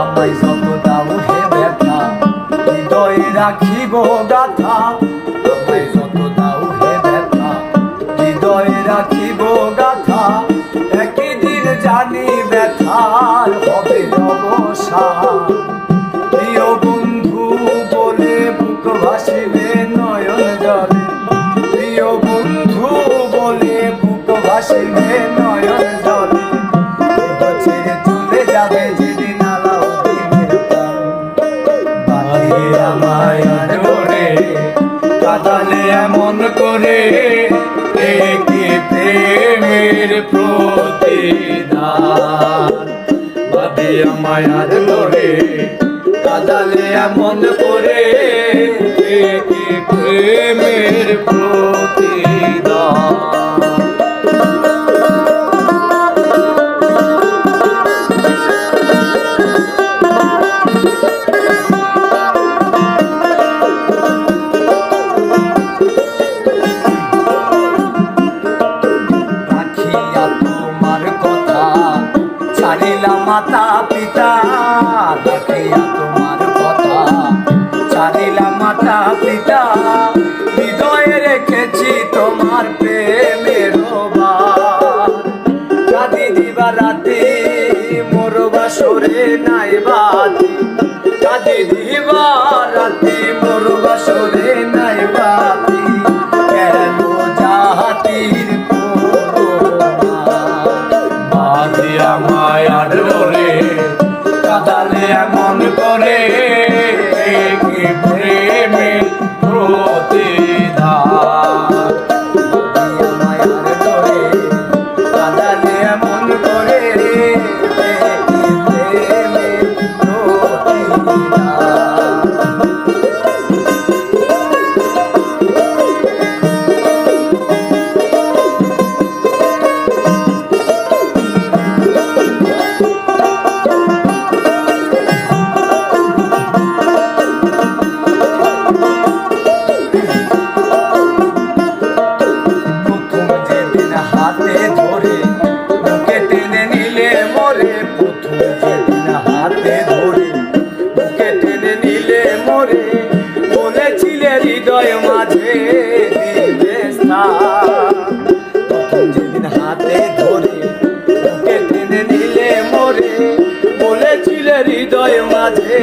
আমায় যত দাও হে ব্যথা হৃদয়ে রাখিব গাথা। আমায় যত দাও হে ব্যথা হৃদয়ে রাখিব গাথা। একদিন জানি ব্যথার হবে অবসান। প্রিয় বন্ধু বলে বুক ভাসিবে নয়ন জলে। প্রিয় বন্ধু বলে বুক ভাসিবে নয়ন জলে। ছেড়ে চলে যাবে যেদিন আলাও দিবে প্রাণ। বাঁধে আমায় আদরে কাঁদালে এমন করে, এ কি প্রেমের প্রতিদান। বাঁধে আমায় আদরে কাঁদালে এমন করে, এ কি প্রেমের প্রতিদান। ছাড়িলাম মাতা পিতা রাখিয়া তোমার কথা। ছাড়িলাম মাতা পিতা হৃদয়ে রেখেছি তোমার প্রেমের বাণ। কাঁদি দিবা রাতে মোর বাসরে নাই বাতি। কাঁদি দিবা রাতে মোর বাসরে নাই বাতি। কেন জাতির আমায় আদরে কাঁদালে এমন করে, কি প্রেমের প্রতিদান। আমায় আদরে কাঁদালে এমন করে, কি প্রেমের প্রতিদান। হাতে ধরে বুকে টেনে নিলে মোরে। প্রথম যেদিন হাতে ধরে বুকে টেনে নিলে মোরে। বলেছিলে হৃদয় মাঝে দিবে স্থান। প্রথম যেদিন হাতে ধরে বুকে টেনে নিলে মোরে। বলেছিলে হৃদয় মাঝে